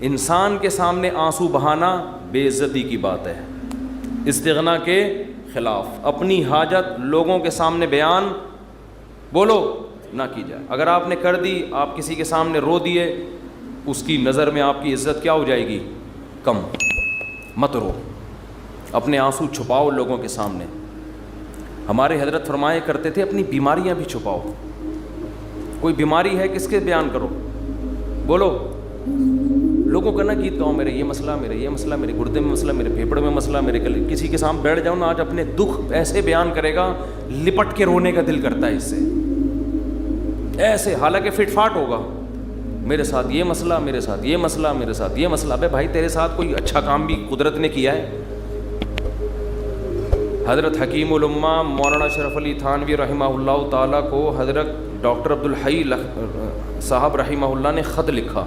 انسان کے سامنے آنسو بہانا بے عزتی کی بات ہے، استغنا کے خلاف۔ اپنی حاجت لوگوں کے سامنے بیان بولو نہ کی جائے۔ اگر آپ نے کر دی، آپ کسی کے سامنے رو دیے، اس کی نظر میں آپ کی عزت کیا ہو جائے گی؟ کم۔ مت رو، اپنے آنسو چھپاؤ لوگوں کے سامنے۔ ہمارے حضرت فرمایا کرتے تھے اپنی بیماریاں بھی چھپاؤ۔ کوئی بیماری ہے کس کے بیان کرو، بولو، لوگوں کا نہ گیت گاؤں، میرے یہ مسئلہ، میرے یہ مسئلہ، میرے گردے میں مسئلہ، میرے پھیپڑے میں مسئلہ، میرے گلے۔ کسی کے سامنے بیٹھ جاؤ نا، آج اپنے دکھ ایسے بیان کرے گا لپٹ کے رونے کا دل کرتا ہے اس سے، ایسے، حالانکہ فٹ فاٹ ہوگا، میرے ساتھ یہ مسئلہ، میرے ساتھ یہ مسئلہ، میرے ساتھ یہ مسئلہ۔ ابے بھائی تیرے ساتھ کوئی اچھا کام بھی قدرت نے کیا ہے؟ حضرت حکیم الامہ مولانا اشرف علی تھانوی رحمہ اللہ تعالیٰ کو حضرت ڈاکٹر عبدالحی صاحب رحمہ اللہ نے خط لکھا،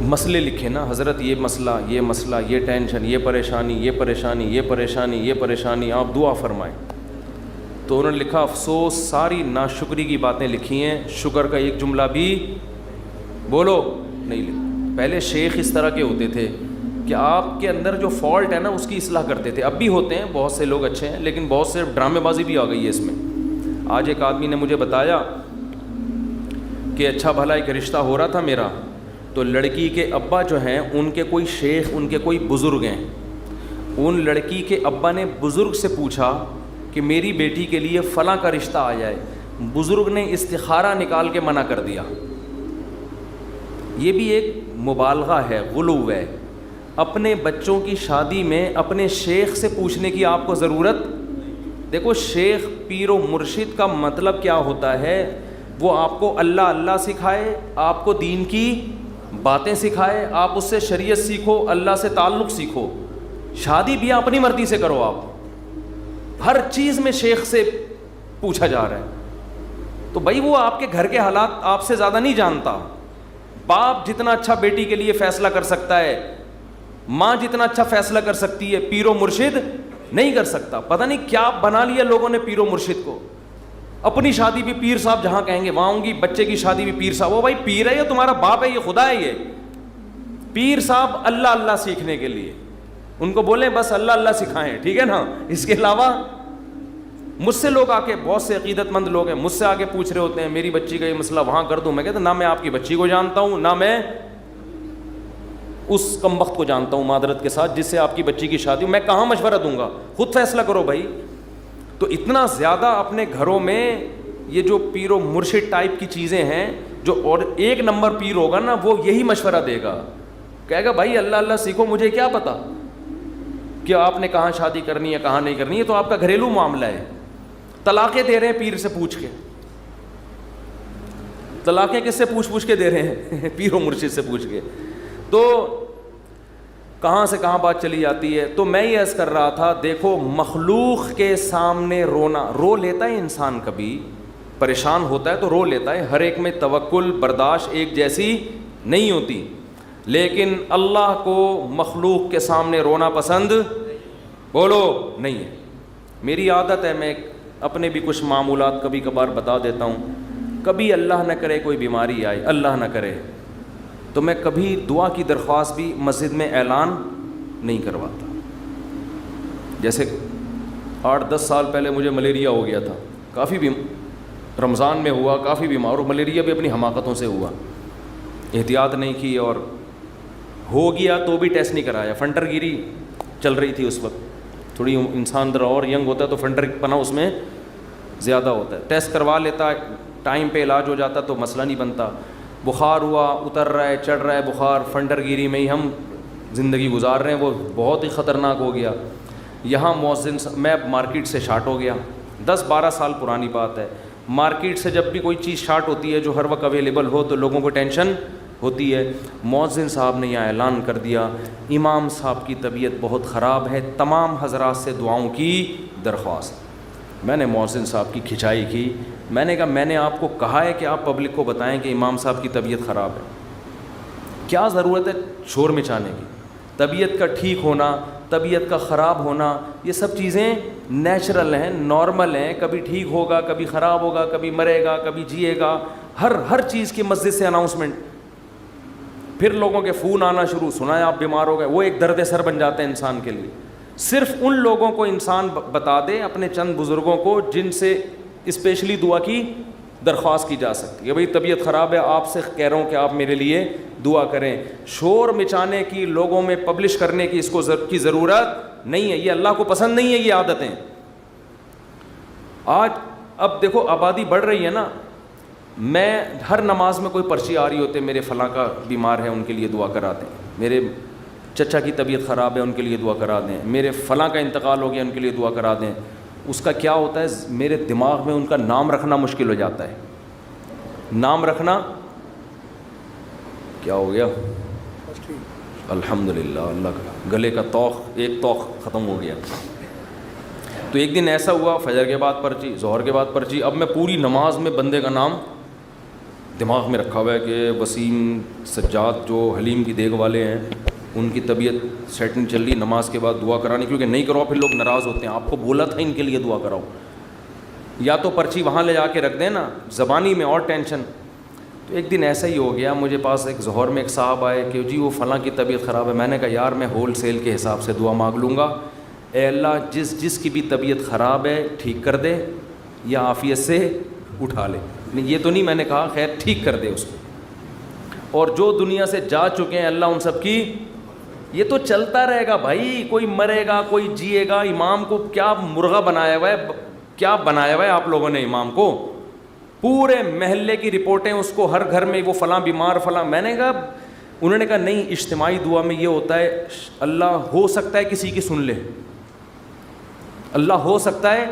مسئلے لکھے نا، حضرت یہ مسئلہ، یہ مسئلہ، یہ ٹینشن، یہ پریشانی، یہ پریشانی، یہ پریشانی، یہ پریشانی، آپ دعا فرمائیں۔ تو انہوں نے لکھا، افسوس ساری ناشکری کی باتیں لکھی ہیں، شکر کا ایک جملہ بھی بولو نہیں لکھا۔ پہلے شیخ اس طرح کے ہوتے تھے کہ آپ کے اندر جو فالٹ ہے نا اس کی اصلاح کرتے تھے، اب بھی ہوتے ہیں، بہت سے لوگ اچھے ہیں، لیکن بہت سے ڈرامے بازی بھی آ گئی ہے اس میں۔ آج ایک آدمی نے مجھے بتایا کہ اچھا بھلا ایک رشتہ ہو رہا تھا میرا، تو لڑکی کے ابا جو ہیں ان کے کوئی شیخ، ان کے کوئی بزرگ ہیں، ان لڑکی کے ابا نے بزرگ سے پوچھا کہ میری بیٹی کے لیے فلاں کا رشتہ آ جائے، بزرگ نے استخارہ نکال کے منع کر دیا۔ یہ بھی ایک مبالغہ ہے، غلو ہے۔ اپنے بچوں کی شادی میں اپنے شیخ سے پوچھنے کی آپ کو ضرورت؟ دیکھو شیخ پیر و مرشد کا مطلب کیا ہوتا ہے؟ وہ آپ کو اللہ اللہ سکھائے، آپ کو دین کی باتیں سکھائے، آپ اس سے شریعت سیکھو، اللہ سے تعلق سیکھو۔ شادی بھی اپنی مرضی سے کرو، آپ ہر چیز میں شیخ سے پوچھا جا رہا ہے، تو بھائی وہ آپ کے گھر کے حالات آپ سے زیادہ نہیں جانتا۔ باپ جتنا اچھا بیٹی کے لیے فیصلہ کر سکتا ہے، ماں جتنا اچھا فیصلہ کر سکتی ہے، پیر و مرشد نہیں کر سکتا۔ پتہ نہیں کیا بنا لیا لوگوں نے پیر و مرشد کو، اپنی شادی بھی پیر صاحب جہاں کہیں گے وہاں ہوں گی، بچے کی شادی بھی پیر صاحب۔ وہ بھائی پیر ہے، یہ تمہارا باپ ہے، یہ خدا ہے۔ یہ پیر صاحب اللہ اللہ سیکھنے کے لیے، ان کو بولیں بس اللہ اللہ سکھائیں، ٹھیک ہے نا؟ اس کے علاوہ مجھ سے لوگ آ کے، بہت سے عقیدت مند لوگ ہیں، مجھ سے آ کے پوچھ رہے ہوتے ہیں میری بچی کا یہ مسئلہ وہاں کر دوں۔ میں کہتا نہ میں آپ کی بچی کو جانتا ہوں، نہ میں اس کمبخت کو جانتا ہوں معذرت کے ساتھ جس سے آپ کی بچی کی شادی، میں کہاں مشورہ دوں گا؟ خود فیصلہ کرو بھائی۔ تو اتنا زیادہ اپنے گھروں میں یہ جو پیر و مرشد ٹائپ کی چیزیں ہیں، جو اور ایک نمبر پیر ہوگا نا وہ یہی مشورہ دے گا، کہے گا بھائی اللہ اللہ سیکھو، مجھے کیا پتا کہ آپ نے کہاں شادی کرنی ہے کہاں نہیں کرنی ہے، تو آپ کا گھریلو معاملہ ہے۔ طلاقیں دے رہے ہیں پیر سے پوچھ کے، طلاقیں کس سے پوچھ کے دے رہے ہیں؟ پیر و مرشد سے پوچھ کے۔ تو کہاں سے کہاں بات چلی جاتی ہے۔ تو میں یہ عرض کر رہا تھا، دیکھو مخلوق کے سامنے رونا، رو لیتا ہے انسان، کبھی پریشان ہوتا ہے تو رو لیتا ہے، ہر ایک میں توکل برداشت ایک جیسی نہیں ہوتی، لیکن اللہ کو مخلوق کے سامنے رونا پسند بولو نہیں ہے۔ میری عادت ہے، میں اپنے بھی کچھ معمولات کبھی کبھار بتا دیتا ہوں۔ کبھی اللہ نہ کرے کوئی بیماری آئے، اللہ نہ کرے، تو میں کبھی دعا کی درخواست بھی مسجد میں اعلان نہیں کرواتا۔ جیسے 8-10 سال پہلے مجھے ملیریا ہو گیا تھا، کافی رمضان میں ہوا، کافی بیمار، اور ملیریا بھی اپنی حماقتوں سے ہوا، احتیاط نہیں کی، اور ہو گیا تو بھی ٹیسٹ نہیں کرایا۔ فنٹر گیری چل رہی تھی اس وقت، تھوڑی انسان ذرا اور ینگ ہوتا ہے تو فنٹر پنا اس میں زیادہ ہوتا ہے، ٹیسٹ کروا لیتا، ٹائم پہ علاج ہو جاتا تو مسئلہ نہیں بنتا۔ بخار ہوا، اتر رہا ہے، چڑھ رہا ہے بخار، فنٹر گیری میں ہی ہم زندگی گزار رہے ہیں، وہ بہت ہی خطرناک ہو گیا۔ یہاں مؤذن، میں مارکیٹ سے شارٹ ہو گیا، 10-12 سال پرانی بات ہے۔ مارکیٹ سے جب بھی کوئی چیز شارٹ ہوتی ہے جو ہر وقت اویلیبل ہو تو لوگوں کو ٹینشن ہوتی ہے۔ مؤذن صاحب نے یہاں اعلان کر دیا، امام صاحب کی طبیعت بہت خراب ہے، تمام حضرات سے دعاؤں کی درخواست۔ میں نے مؤذن صاحب کی کھچائی کی، میں نے کہا میں نے آپ کو کہا ہے کہ آپ پبلک کو بتائیں کہ امام صاحب کی طبیعت خراب ہے، کیا ضرورت ہے شور مچانے کی؟ طبیعت کا ٹھیک ہونا، طبیعت کا خراب ہونا، یہ سب چیزیں نیچرل ہیں، نارمل ہیں، کبھی ٹھیک ہوگا، کبھی خراب ہوگا، کبھی مرے گا، کبھی جیے گا، ہر چیز کی مسجد سے اناؤنسمنٹ۔ پھر لوگوں کے فون آنا شروع, سنا ہے آپ بیمار ہو گئے, وہ ایک درد سر بن جاتا ہے انسان کے لیے. صرف ان لوگوں کو انسان بتا دے, اپنے چند بزرگوں کو, جن سے اسپیشلی دعا کی درخواست کی جا سکتی ہے. بھئی طبیعت خراب ہے, آپ سے کہہ رہا ہوں کہ آپ میرے لیے دعا کریں. شور مچانے کی, لوگوں میں پبلش کرنے کی اس کو کی ضرورت نہیں ہے, یہ اللہ کو پسند نہیں ہے یہ عادتیں. آج اب دیکھو آبادی بڑھ رہی ہے نا, میں ہر نماز میں کوئی پرچی آ رہی ہوتے, میرے فلاں کا بیمار ہے ان کے لیے دعا کرا دیں, میرے چچا کی طبیعت خراب ہے ان کے لیے دعا کرا دیں, میرے فلاں کا انتقال ہو گیا ان کے لیے دعا کرا دیں. اس کا کیا ہوتا ہے, میرے دماغ میں ان کا نام رکھنا مشکل ہو جاتا ہے. نام رکھنا کیا ہو گیا, الحمدللہ, اللہ کا گلے کا توق, ایک توق ختم ہو گیا. تو ایک دن ایسا ہوا, فجر کے بعد پرچی, ظہر کے بعد پرچی. اب میں پوری نماز میں بندے کا نام دماغ میں رکھا ہوا ہے کہ وسیم سجاد جو حلیم کی دیگ والے ہیں, ان کی طبیعت سیٹنگ چل رہی, نماز کے بعد دعا کرانی, کیونکہ نہیں کرو پھر لوگ ناراض ہوتے ہیں. آپ کو بولا تھا ان کے لیے دعا کراؤ. یا تو پرچی وہاں لے جا کے رکھ دیں نا, زبانی میں اور ٹینشن. تو ایک دن ایسا ہی ہو گیا, مجھے پاس ایک ظہر میں ایک صاحب آئے کہ جی وہ فلاں کی طبیعت خراب ہے. میں نے کہا یار میں ہول سیل کے حساب سے دعا مانگ لوں گا, اے اللہ جس کی بھی طبیعت خراب ہے ٹھیک کر دے یا عافیت سے اٹھا لے. یہ تو نہیں میں نے کہا, خیر ٹھیک کر دے اس کو. اور جو دنیا سے جا چکے ہیں اللہ ان سب کی, یہ تو چلتا رہے گا بھائی, کوئی مرے گا کوئی جیے گا. امام کو کیا مرغا بنایا ہوا ہے, کیا بنایا ہوا ہے آپ لوگوں نے امام کو, پورے محلے کی رپورٹیں اس کو, ہر گھر میں وہ فلاں بیمار فلاں. میں نے کہا, انہوں نے کہا نہیں, اجتماعی دعا میں یہ ہوتا ہے اللہ ہو سکتا ہے کسی کی سن لے, اللہ ہو سکتا ہے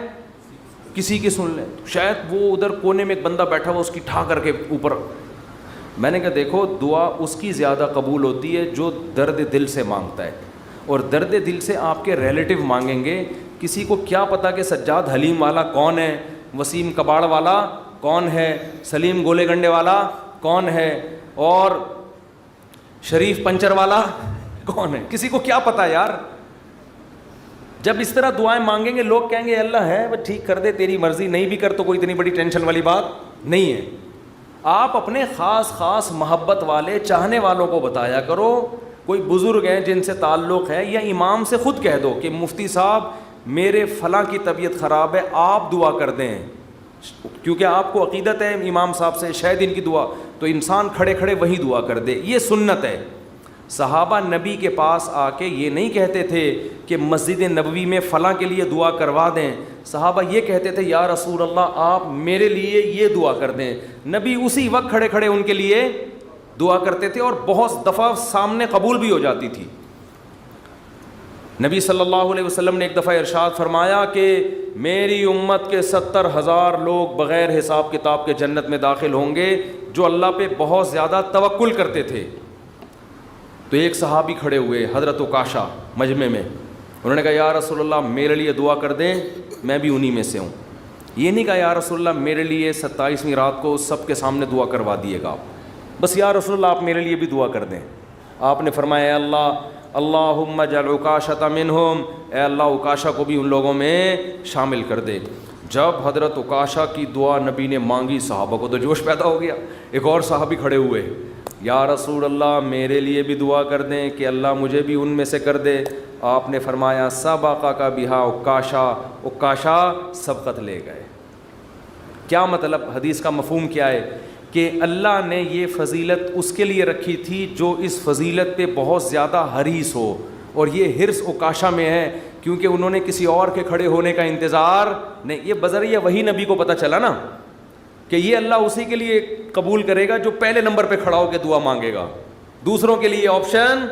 کسی کی سن لے. شاید وہ ادھر کونے میں ایک بندہ بیٹھا ہوا, اس کی ٹھا کر کے اوپر. میں نے کہا دیکھو دعا اس کی زیادہ قبول ہوتی ہے جو درد دل سے مانگتا ہے, اور درد دل سے آپ کے ریلیٹو مانگیں گے. کسی کو کیا پتا کہ سجاد حلیم والا کون ہے, وسیم کباڑ والا کون ہے, سلیم گولے گنڈے والا کون ہے, اور شریف پنچر والا کون ہے. کسی کو کیا پتا یار. جب اس طرح دعائیں مانگیں گے لوگ کہیں گے اللہ ہے وہ ٹھیک کر دے, تیری مرضی, نہیں بھی کر تو کوئی اتنی بڑی ٹینشن والی بات نہیں ہے. آپ اپنے خاص محبت والے چاہنے والوں کو بتایا کرو. کوئی بزرگ ہیں جن سے تعلق ہے, یا امام سے خود کہہ دو کہ مفتی صاحب میرے فلاں کی طبیعت خراب ہے, آپ دعا کر دیں, کیونکہ آپ کو عقیدت ہے امام صاحب سے, شاید ان کی دعا, تو انسان کھڑے کھڑے وہی دعا کر دے. یہ سنت ہے. صحابہ نبی کے پاس آ کے یہ نہیں کہتے تھے کہ مسجد نبوی میں فلاں کے لیے دعا کروا دیں. صحابہ یہ کہتے تھے یا رسول اللہ آپ میرے لیے یہ دعا کر دیں. نبی اسی وقت کھڑے کھڑے ان کے لیے دعا کرتے تھے, اور بہت دفعہ سامنے قبول بھی ہو جاتی تھی. نبی صلی اللہ علیہ وسلم نے ایک دفعہ ارشاد فرمایا کہ میری امت کے 70,000 لوگ بغیر حساب کتاب کے جنت میں داخل ہوں گے جو اللہ پہ بہت زیادہ توکل کرتے تھے. تو ایک صحابی کھڑے ہوئے حضرت عکاشہ مجمع میں, انہوں نے کہا یا رسول اللہ میرے لیے دعا کر دیں, میں بھی انہی میں سے ہوں. یہ نہیں کہا یا رسول اللہ میرے لیے 27ویں رات کو سب کے سامنے دعا کروا دیے گا آپ, بس یا رسول اللہ آپ میرے لیے بھی دعا کر دیں. آپ نے فرمایا اے اللہ اللہم اجعل عکاشۃ منہم, اے اللہ عکاشہ کو بھی ان لوگوں میں شامل کر دے. جب حضرت عکاشہ کی دعا نبی نے مانگی, صحابہ کو تو جوش پیدا ہو گیا. ایک اور صحابی کھڑے ہوئے, یا رسول اللہ میرے لیے بھی دعا کر دیں کہ اللہ مجھے بھی ان میں سے کر دے. آپ نے فرمایا سبقک بہا عکاشہ, عکاشہ سبقت لے گئے. کیا مطلب, حدیث کا مفہوم کیا ہے کہ اللہ نے یہ فضیلت اس کے لیے رکھی تھی جو اس فضیلت پہ بہت زیادہ حریص ہو, اور یہ حرص عکاشہ میں ہے کیونکہ انہوں نے کسی اور کے کھڑے ہونے کا انتظار نہیں. یہ بذریعہ وہی نبی کو پتہ چلا نا کہ یہ اللہ اسی کے لیے قبول کرے گا جو پہلے نمبر پہ کھڑا ہو کے دعا مانگے گا, دوسروں کے لیے آپشن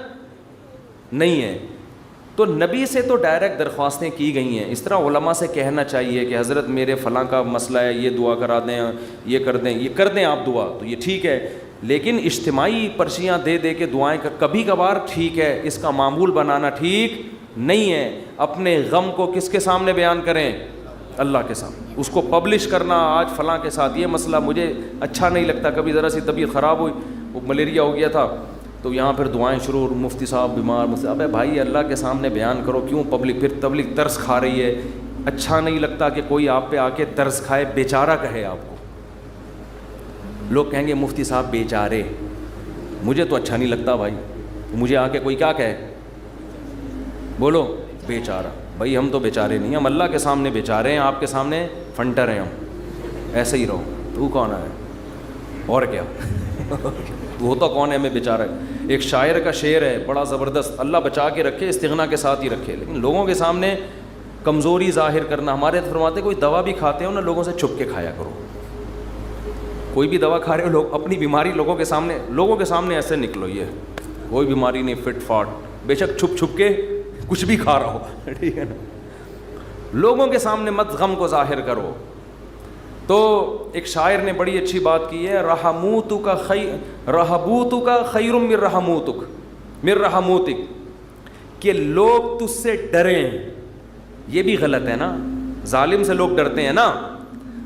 نہیں ہے. تو نبی سے تو ڈائریکٹ درخواستیں کی گئی ہیں. اس طرح علماء سے کہنا چاہیے کہ حضرت میرے فلاں کا مسئلہ ہے, یہ دعا کرا دیں, یہ کر دیں آپ دعا, تو یہ ٹھیک ہے. لیکن اجتماعی پرچیاں دے دے کے دعائیں کبھی کبھار ٹھیک ہے, اس کا معمول بنانا ٹھیک نہیں ہے. اپنے غم کو کس کے سامنے بیان کریں, اللہ کے سامنے. اس کو پبلش کرنا آج فلاں کے ساتھ یہ مسئلہ مجھے اچھا نہیں لگتا, کبھی ذرا سی طبیعت خراب ہوئی, وہ ملیریا ہو گیا تھا, تو یہاں پھر دعائیں شروع, مفتی صاحب بیمار, ابے بھائی اللہ کے سامنے بیان کرو, کیوں پبلک, پھر تبلیغ ترس کھا رہی ہے. اچھا نہیں لگتا کہ کوئی آپ پہ آ کے ترس کھائے, بیچارہ کہے آپ کو. لوگ کہیں گے مفتی صاحب بیچارے, مجھے تو اچھا نہیں لگتا بھائی, مجھے آ کے کوئی کیا کہے, بولو بیچارہ. بھائی ہم تو بیچارے نہیں, ہم اللہ کے سامنے بیچارے ہیں, آپ کے سامنے فنٹر ہیں ہم, ایسے ہی رہو. تو کون ہے اور کیا وہ تو کون ہے ہمیں بیچارہ. ایک شاعر کا شعر ہے بڑا زبردست, اللہ بچا کے رکھے, استغنا کے ساتھ ہی رکھے, لیکن لوگوں کے سامنے کمزوری ظاہر کرنا. ہمارے فرماتے کوئی دوا بھی کھاتے ہو نا, لوگوں سے چھپ کے کھایا کرو. کوئی بھی دوا کھا رہے ہو, لوگ اپنی بیماری لوگوں کے سامنے ایسے نکلو, یہ کوئی بیماری نہیں, فٹ فاٹ, بے شک چھپ چھپ کے کچھ بھی کھا رہا ہو, ٹھیک ہے نا. لوگوں کے سامنے مت غم کو ظاہر کرو. تو ایک شاعر نے بڑی اچھی بات کی ہے, رہبوتک خیر من رحموتک, کہ لوگ تجھ سے ڈریں. یہ بھی غلط ہے نا, ظالم سے لوگ ڈرتے ہیں نا,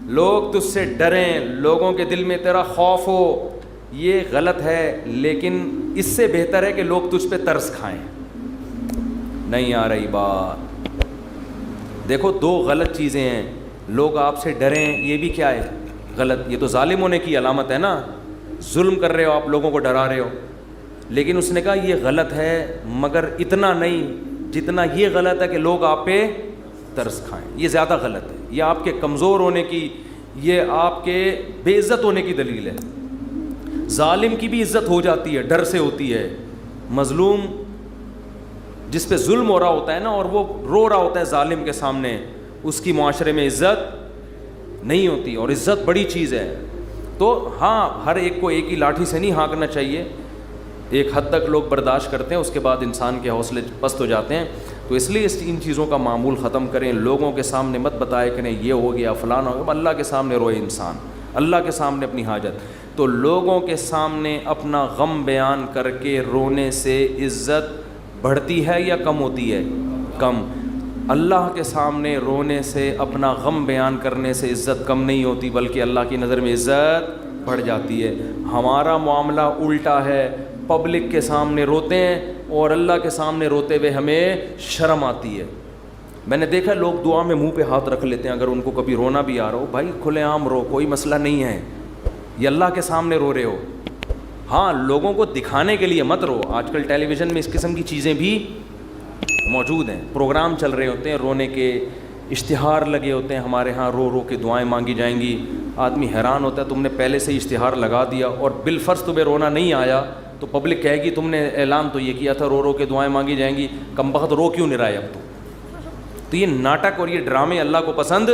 لوگ تجھ سے ڈریں, لوگوں کے دل میں تیرا خوف ہو, یہ غلط ہے. لیکن اس سے بہتر ہے کہ لوگ تجھ پہ ترس کھائیں. نہیں آ رہی بات. دیکھو دو غلط چیزیں ہیں, لوگ آپ سے ڈریں, یہ بھی کیا ہے, غلط. یہ تو ظالم ہونے کی علامت ہے نا, ظلم کر رہے ہو آپ, لوگوں کو ڈرا رہے ہو. لیکن اس نے کہا یہ غلط ہے, مگر اتنا نہیں جتنا یہ غلط ہے کہ لوگ آپ پہ ترس کھائیں. یہ زیادہ غلط ہے, یہ آپ کے کمزور ہونے کی, یہ آپ کے بے عزت ہونے کی دلیل ہے. ظالم کی بھی عزت ہو جاتی ہے, ڈر سے ہوتی ہے. مظلوم جس پہ ظلم ہو رہا ہوتا ہے نا, اور وہ رو رہا ہوتا ہے ظالم کے سامنے, اس کی معاشرے میں عزت نہیں ہوتی. اور عزت بڑی چیز ہے. تو ہاں, ہر ایک کو ایک ہی لاٹھی سے نہیں ہانکنا چاہیے, ایک حد تک لوگ برداشت کرتے ہیں, اس کے بعد انسان کے حوصلے پست ہو جاتے ہیں. تو اس لیے ان چیزوں کا معمول ختم کریں. لوگوں کے سامنے مت بتائے کریں یہ ہو گیا فلانا ہو گیا, اللہ کے سامنے روئے انسان, اللہ کے سامنے اپنی حاجت. تو لوگوں کے سامنے اپنا غم بیان کر کے رونے سے عزت بڑھتی ہے یا کم ہوتی ہے؟ کم. اللہ کے سامنے رونے سے, اپنا غم بیان کرنے سے عزت کم نہیں ہوتی, بلکہ اللہ کی نظر میں عزت بڑھ جاتی ہے. ہمارا معاملہ الٹا ہے, پبلک کے سامنے روتے ہیں اور اللہ کے سامنے روتے ہوئے ہمیں شرم آتی ہے. میں نے دیکھا لوگ دعا میں منہ پہ ہاتھ رکھ لیتے ہیں اگر ان کو کبھی رونا بھی آ رہا ہو. بھائی کھلے عام رو, کوئی مسئلہ نہیں ہے, یہ اللہ کے سامنے رو رہے ہو. ہاں لوگوں کو دکھانے کے لیے مت رو. آج کل ٹیلی ویژن میں اس قسم کی چیزیں بھی موجود ہیں, پروگرام چل رہے ہوتے ہیں رونے کے, اشتہار لگے ہوتے ہیں ہمارے ہاں, رو رو کے دعائیں مانگی جائیں گی. آدمی حیران ہوتا ہے, تم نے پہلے سے ہی اشتہار لگا دیا اور بالفرض تمہیں رونا نہیں آیا تو پبلک کہے گی تم نے اعلان تو یہ کیا تھا رو رو کے دعائیں مانگی جائیں گی, کم بخت رو کیوں نہیں رہا ہے اب تو یہ ناٹک اور یہ ڈرامے اللہ کو پسند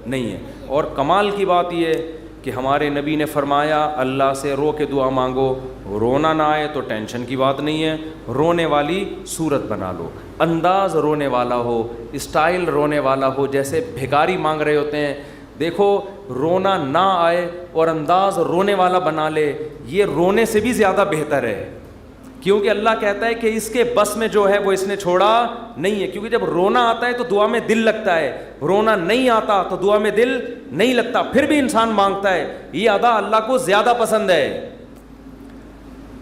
نہیں ہے. اور کمال کی بات یہ ہے کہ ہمارے نبی نے فرمایا اللہ سے رو کے دعا مانگو, رونا نہ آئے تو ٹینشن کی بات نہیں ہے, رونے والی صورت بنا لو, انداز رونے والا ہو, اسٹائل رونے والا ہو, جیسے بھکاری مانگ رہے ہوتے ہیں. دیکھو رونا نہ آئے اور انداز رونے والا بنا لے, یہ رونے سے بھی زیادہ بہتر ہے, کیونکہ اللہ کہتا ہے کہ اس کے بس میں جو ہے وہ اس نے چھوڑا نہیں ہے. کیونکہ جب رونا آتا ہے تو دعا میں دل لگتا ہے, رونا نہیں آتا تو دعا میں دل نہیں لگتا, پھر بھی انسان مانگتا ہے. یہ ادا اللہ کو زیادہ پسند ہے.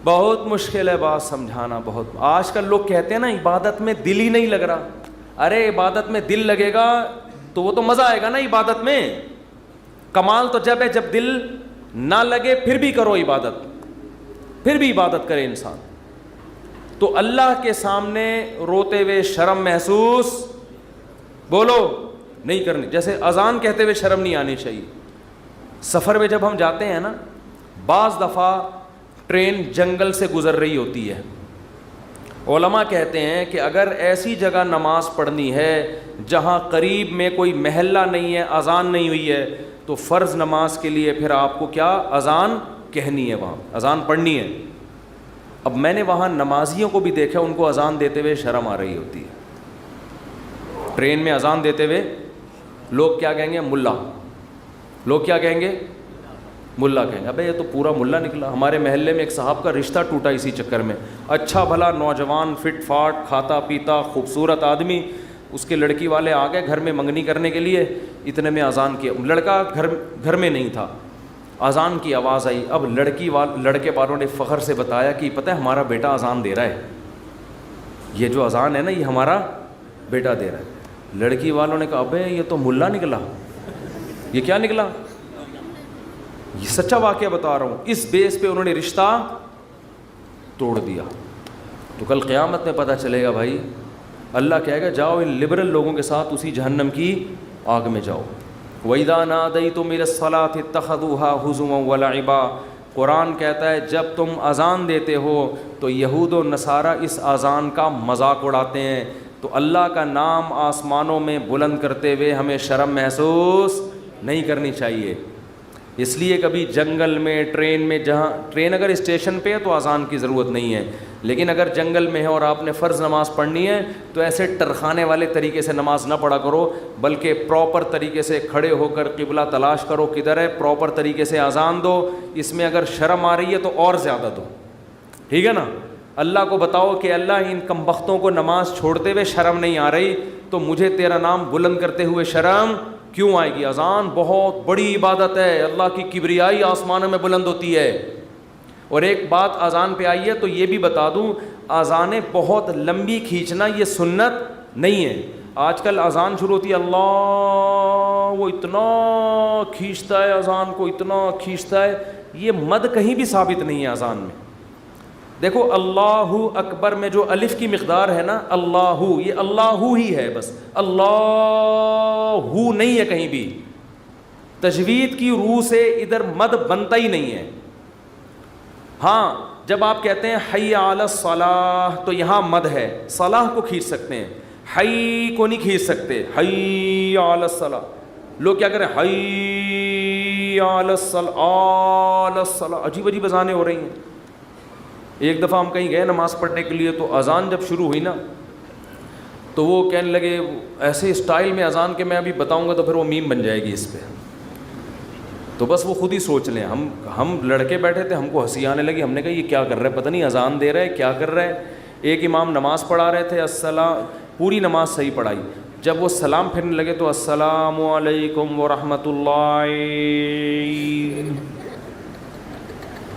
بہت مشکل ہے بات سمجھانا, بہت. آج کل لوگ کہتے ہیں نا عبادت میں دل ہی نہیں لگ رہا. ارے عبادت میں دل لگے گا تو وہ تو مزہ آئے گا نا عبادت میں. کمال تو جب ہے جب دل نہ لگے پھر بھی کرو عبادت, پھر بھی عبادت کرے انسان. تو اللہ کے سامنے روتے ہوئے شرم محسوس بولو نہیں کرنی. جیسے اذان کہتے ہوئے شرم نہیں آنی چاہیے. سفر میں جب ہم جاتے ہیں نا, بعض دفعہ ٹرین جنگل سے گزر رہی ہوتی ہے. علماء کہتے ہیں کہ اگر ایسی جگہ نماز پڑھنی ہے جہاں قریب میں کوئی محلہ نہیں ہے, اذان نہیں ہوئی ہے, تو فرض نماز کے لیے پھر آپ کو کیا اذان کہنی ہے, وہاں اذان پڑھنی ہے. اب میں نے وہاں نمازیوں کو بھی دیکھا, ان کو اذان دیتے ہوئے شرم آ رہی ہوتی ہے. ٹرین میں اذان دیتے ہوئے لوگ کیا کہیں گے, ملا. لوگ کیا کہیں گے, ملا کہیں گے. ابے یہ تو پورا ملا نکلا. ہمارے محلے میں ایک صاحب کا رشتہ ٹوٹا اسی چکر میں. اچھا بھلا نوجوان, فٹ فاٹ, کھاتا پیتا, خوبصورت آدمی. اس کے لڑکی والے آ گئے گھر میں منگنی کرنے کے لیے, اتنے میں اذان کیا. لڑکا گھر میں نہیں تھا, اذان کی آواز آئی. اب لڑکے والوں نے فخر سے بتایا کہ پتہ ہے ہمارا بیٹا اذان دے رہا ہے, یہ جو اذان ہے نا یہ ہمارا بیٹا دے رہا ہے. لڑکی والوں نے کہا ابے یہ تو ملا نکلا. یہ کیا نکلا؟ یہ سچا واقعہ بتا رہا ہوں. اس بیس پہ انہوں نے رشتہ توڑ دیا. تو کل قیامت میں پتہ چلے گا بھائی, اللہ کہے گا جاؤ ان لبرل لوگوں کے ساتھ اسی جہنم کی آگ میں جاؤ. وَإِذَا نَادَيْتُمْ إِلَى الصَّلَاةِ اتَّخَذُوهَا هُزُوًا وَلَعِبًا. قرآن کہتا ہے جب تم اذان دیتے ہو تو یہود و نصارہ اس اذان کا مذاق اڑاتے ہیں. تو اللہ کا نام آسمانوں میں بلند کرتے ہوئے ہمیں شرم محسوس نہیں کرنی چاہیے. اس لیے کبھی جنگل میں, ٹرین میں, جہاں ٹرین اگر اسٹیشن پہ ہے تو اذان کی ضرورت نہیں ہے, لیکن اگر جنگل میں ہے اور آپ نے فرض نماز پڑھنی ہے تو ایسے ٹرخانے والے طریقے سے نماز نہ پڑھا کرو, بلکہ پراپر طریقے سے کھڑے ہو کر قبلہ تلاش کرو کدھر ہے, پراپر طریقے سے اذان دو. اس میں اگر شرم آ رہی ہے تو اور زیادہ دو, ٹھیک ہے نا. اللہ کو بتاؤ کہ اللہ ان کمبختوں کو نماز چھوڑتے ہوئے شرم نہیں آ رہی, تو مجھے تیرا نام بلند کرتے ہوئے شرم کیوں آئے گی. اذان بہت بڑی عبادت ہے, اللہ کی کبریائی آسمانوں میں بلند ہوتی ہے. اور ایک بات اذان پہ آئی ہے تو یہ بھی بتا دوں, اذانیں بہت لمبی کھینچنا یہ سنت نہیں ہے. آج کل اذان شروع ہوتی ہے, اللہ, وہ اتنا کھینچتا ہے اذان کو, اتنا کھینچتا ہے. یہ مد کہیں بھی ثابت نہیں ہے اذان میں. دیکھو اللہ اکبر میں جو الف کی مقدار ہے نا, اللہ, یہ اللہ ہی ہے بس, اللہ نہیں ہے کہیں بھی. تجوید کی روح سے ادھر مد بنتا ہی نہیں ہے. ہاں جب آپ کہتے ہیں حی علی الصلاح تو یہاں مد ہے, صلاح کو کھینچ سکتے ہیں, حی کو نہیں کھینچ سکتے. حی علی الصلاح, لوگ کیا کریں, حی علی الصلاح, عجیب عجیب اذانیں ہو رہی ہیں. ایک دفعہ ہم کہیں گئے نماز پڑھنے کے لیے, تو اذان جب شروع ہوئی نا تو وہ کہنے لگے ایسے اسٹائل میں اذان کے میں ابھی بتاؤں گا تو پھر وہ میم بن جائے گی اس پہ. تو بس وہ خود ہی سوچ لیں. ہم لڑکے بیٹھے تھے, ہم کو ہنسی آنے لگی. ہم نے کہا یہ کیا کر رہا ہے, پتہ نہیں اذان دے رہا ہے کیا کر رہا ہے. ایک امام نماز پڑھا رہے تھے, السلام, پوری نماز صحیح پڑھائی. جب وہ سلام پھرنے لگے تو السلام علیکم ورحمۃ اللہ.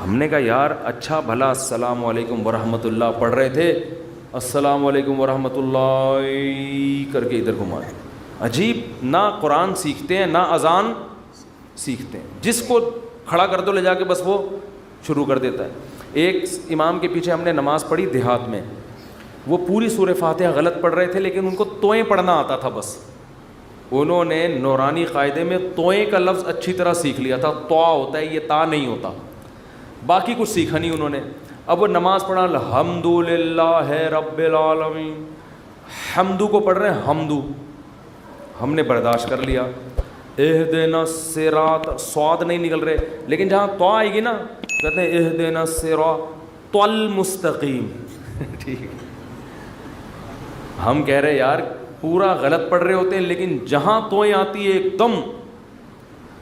ہم نے کہا یار اچھا بھلا السلام علیکم ورحمۃ اللہ پڑھ رہے تھے, السلام علیکم ورحمۃ اللہ کر کے ادھر گھما. عجیب, نہ قرآن سیکھتے ہیں نہ اذان سیکھتے ہیں. جس کو کھڑا کر دو لے جا کے بس وہ شروع کر دیتا ہے. ایک امام کے پیچھے ہم نے نماز پڑھی دیہات میں, وہ پوری سورہ فاتحہ غلط پڑھ رہے تھے لیکن ان کو توئیں پڑھنا آتا تھا. بس انہوں نے نورانی قاعدے میں توئیں کا لفظ اچھی طرح سیکھ لیا تھا. توا ہوتا ہے, یہ تا نہیں ہوتا. باقی کچھ سیکھا نہیں انہوں نے. اب وہ نماز پڑھا الحمدللہ رب العالمین, حمدو کو پڑھ رہے ہیں حمدو. ہم نے برداشت کر لیا. اہدنا الصراط, سواد نہیں نکل رہے, لیکن جہاں تو آئے گی نا کہتے ہیں اہدنا الصراط المستقیم. ٹھیک, ہم کہہ رہے یار پورا غلط پڑھ رہے ہوتے ہیں, لیکن جہاں توئیں آتی ہے ایک دم.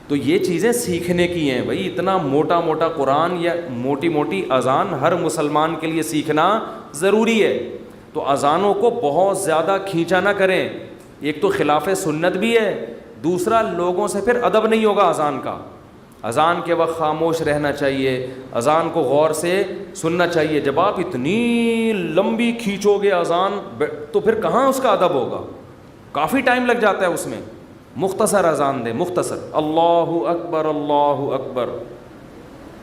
تو یہ چیزیں سیکھنے کی ہیں بھائی. اتنا موٹا موٹا قرآن یا موٹی موٹی اذان ہر مسلمان کے لیے سیکھنا ضروری ہے. تو اذانوں کو بہت زیادہ کھینچا نہ کریں. ایک تو خلاف سنت بھی ہے, دوسرا لوگوں سے پھر ادب نہیں ہوگا اذان کا. اذان کے وقت خاموش رہنا چاہیے, اذان کو غور سے سننا چاہیے. جب آپ اتنی لمبی کھینچو گے اذان تو پھر کہاں اس کا ادب ہوگا, کافی ٹائم لگ جاتا ہے اس میں. مختصر اذان دیں, مختصر, اللہ اکبر اللہ اکبر,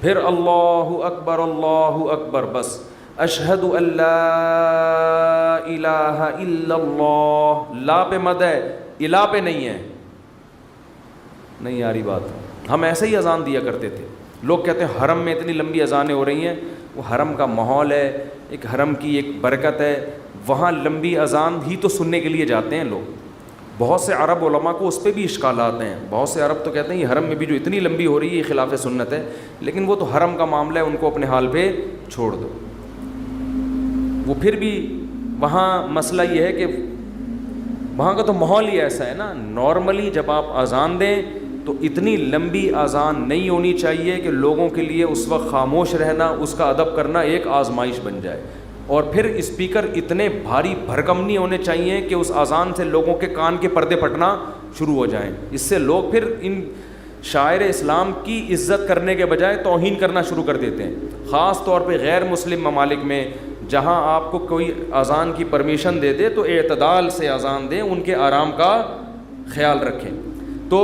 پھر اللہ اکبر اللہ اکبر, بس. اشہد ان لا الہ الا اللہ, لا پہ مد ہے, الہ پہ نہیں ہے. نہیں آ رہی بات. ہم ایسے ہی اذان دیا کرتے تھے. لوگ کہتے ہیں حرم میں اتنی لمبی اذانیں ہو رہی ہیں. وہ حرم کا ماحول ہے, ایک حرم کی ایک برکت ہے, وہاں لمبی اذان ہی تو سننے کے لیے جاتے ہیں لوگ. بہت سے عرب علماء کو اس پہ بھی اشکالات ہیں. بہت سے عرب تو کہتے ہیں یہ حرم میں بھی جو اتنی لمبی ہو رہی ہے یہ خلاف سنت ہے, لیکن وہ تو حرم کا معاملہ ہے, ان کو اپنے حال پہ چھوڑ دو. وہ پھر بھی وہاں مسئلہ یہ ہے کہ وہاں کا تو ماحول ہی ایسا ہے نا. نارملی جب آپ اذان دیں تو اتنی لمبی اذان نہیں ہونی چاہیے کہ لوگوں کے لیے اس وقت خاموش رہنا, اس کا ادب کرنا ایک آزمائش بن جائے. اور پھر اسپیکر اتنے بھاری بھرکم نہیں ہونے چاہیے کہ اس اذان سے لوگوں کے کان کے پردے پھٹنا شروع ہو جائیں. اس سے لوگ پھر ان شاعر اسلام کی عزت کرنے کے بجائے توہین کرنا شروع کر دیتے ہیں. خاص طور پہ غیر مسلم ممالک میں جہاں آپ کو کوئی اذان کی پرمیشن دے دے تو اعتدال سے اذان دیں, ان کے آرام کا خیال رکھیں. تو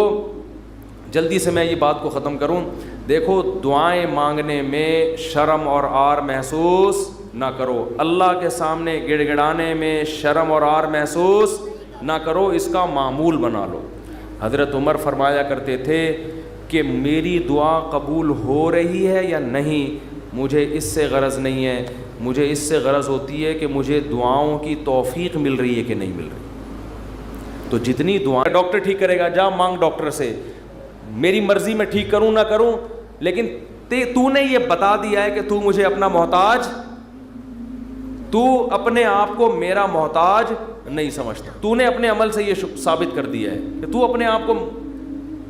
جلدی سے میں یہ بات کو ختم کروں. دیکھو دعائیں مانگنے میں شرم اور عار محسوس نہ کرو. اللہ کے سامنے گڑ گڑانے میں شرم اور عار محسوس نہ کرو, اس کا معمول بنا لو. حضرت عمر فرمایا کرتے تھے کہ میری دعا قبول ہو رہی ہے یا نہیں, مجھے اس سے غرض نہیں ہے, مجھے اس سے غرض ہوتی ہے کہ مجھے دعاؤں کی توفیق مل رہی ہے کہ نہیں مل رہی. تو جتنی دعائیں, ڈاکٹر ٹھیک کرے گا, جا مانگ ڈاکٹر سے, میری مرضی میں ٹھیک کروں نہ کروں, لیکن تو نے یہ بتا دیا ہے کہ تو مجھے اپنا محتاج, تو اپنے آپ کو میرا محتاج نہیں سمجھتا. تو نے اپنے عمل سے یہ ثابت کر دیا ہے کہ تو اپنے آپ کو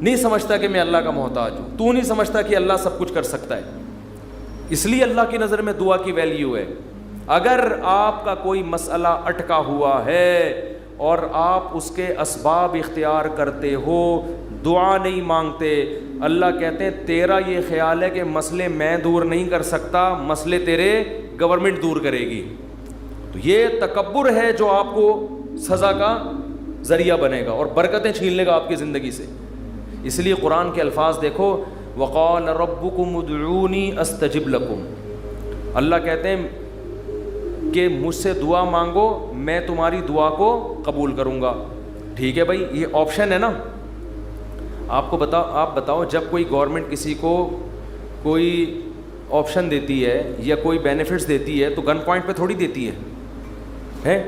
نہیں سمجھتا کہ میں اللہ کا محتاج ہوں, تو نہیں سمجھتا کہ اللہ سب کچھ کر سکتا ہے. اس لیے اللہ کی نظر میں دعا کی ویلیو ہے. اگر آپ کا کوئی مسئلہ اٹکا ہوا ہے اور آپ اس کے اسباب اختیار کرتے ہو, دعا نہیں مانگتے, اللہ کہتے ہیں تیرا یہ خیال ہے کہ مسئلے میں دور نہیں کر سکتا, مسئلے تیرے گورنمنٹ دور کرے گی. تو یہ تکبر ہے جو آپ کو سزا کا ذریعہ بنے گا اور برکتیں چھین لے گا آپ کی زندگی سے. اس لیے قرآن کے الفاظ دیکھو, وقال ربکم ادعونی استجب لکم. اللہ کہتے ہیں کہ مجھ سے دعا مانگو, میں تمہاری دعا کو قبول کروں گا. ٹھیک ہے بھائی, یہ آپشن ہے نا. آپ بتاؤ جب کوئی گورنمنٹ کسی کو کوئی آپشن دیتی ہے یا کوئی بینیفٹس دیتی ہے تو گن پوائنٹ پہ تھوڑی دیتی ہے.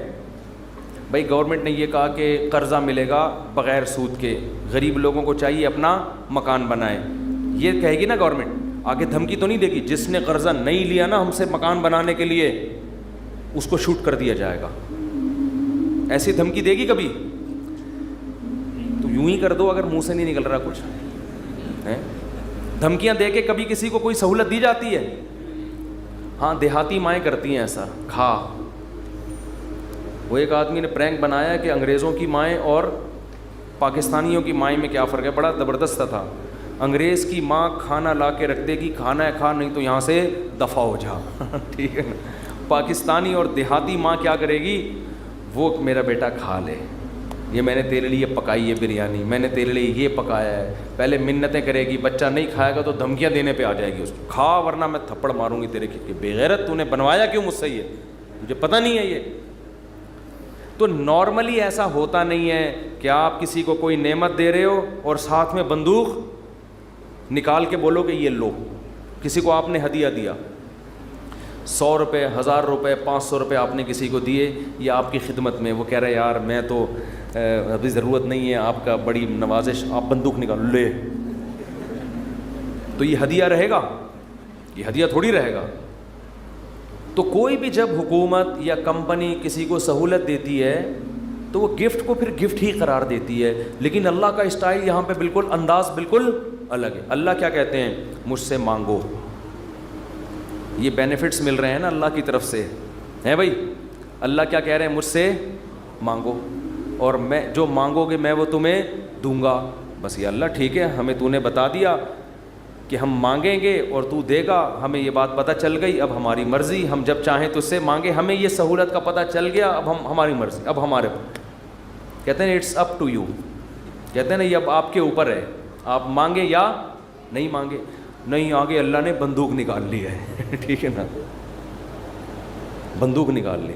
بھائی گورنمنٹ نے یہ کہا کہ قرضہ ملے گا بغیر سود کے, غریب لوگوں کو چاہیے اپنا مکان بنائے, یہ کہے گی نا گورنمنٹ. آگے دھمکی تو نہیں دے گی, جس نے قرضہ نہیں لیا نا ہم سے مکان بنانے کے لیے اس کو شوٹ کر دیا جائے گا, ایسی دھمکی دے گی کبھی؟ تو یوں ہی کر دو اگر منہ سے نہیں نکل رہا کچھ. دھمکیاں دے کے کبھی کسی کو کوئی سہولت دی جاتی ہے؟ ہاں دیہاتی مائیں کرتی ہیں ایسا. کھا, وہ ایک آدمی نے پرینک بنایا کہ انگریزوں کی مائیں اور پاکستانیوں کی مائیں میں کیا فرق ہے, بڑا زبردست تھا. انگریز کی ماں کھانا لا کے رکھ دے گی, کھانا ہے کھا, نہیں تو یہاں سے دفع ہو جا. ٹھیک ہے نا. پاکستانی اور دیہاتی ماں کیا کرے گی, وہ میرا بیٹا کھا لے, یہ میں نے تیرے لیے پکائی ہے بریانی, میں نے تیرے لیے یہ پکایا ہے. پہلے منتیں کرے گی, بچہ نہیں کھائے گا تو دھمکیاں دینے پہ آ جائے گی اس کو, کھا ورنہ میں تھپڑ ماروں گی تیرے کے. بے غیرت, تو نے بنوایا کیوں مجھ سے, یہ مجھے پتہ نہیں ہے یہ. تو نارملی ایسا ہوتا نہیں ہے کہ آپ کسی کو کوئی نعمت دے رہے ہو اور ساتھ میں بندوق نکال کے بولو کہ یہ لو. کسی کو آپ نے ہدیہ دیا, 100 روپے, 1000 روپے, 500 روپے آپ نے کسی کو دیے, یا آپ کی خدمت میں, وہ کہہ رہے یار میں تو ابھی ضرورت نہیں ہے, آپ کا بڑی نوازش, آپ بندوق نکالو لے, تو یہ ہدیہ رہے گا؟ یہ ہدیہ تھوڑی رہے گا. تو کوئی بھی جب حکومت یا کمپنی کسی کو سہولت دیتی ہے تو وہ گفٹ کو پھر گفٹ ہی قرار دیتی ہے. لیکن اللہ کا اسٹائل یہاں پہ بالکل, انداز بالکل الگ ہے. اللہ کیا کہتے ہیں, مجھ سے مانگو. یہ بینیفٹس مل رہے ہیں نا اللہ کی طرف سے, ہیں بھائی. اللہ کیا کہہ رہے ہیں, مجھ سے مانگو اور میں جو مانگو گے میں وہ تمہیں دوں گا. بس یہ اللہ ٹھیک ہے, ہمیں تو نے بتا دیا کہ ہم مانگیں گے اور تو دے گا, ہمیں یہ بات پتہ چل گئی, اب ہماری مرضی, ہم جب چاہیں تو اس سے مانگیں, ہمیں یہ سہولت کا پتہ چل گیا, اب ہماری مرضی, اب ہمارے کہتے ہیں اٹس اپ ٹو یو, کہتے ہیں نا یہ اب آپ کے اوپر ہے, آپ مانگیں یا نہیں مانگیں. نہیں, آگے اللہ نے بندوق نکال لی ہے. ٹھیک ہے نا, بندوق نکال لی.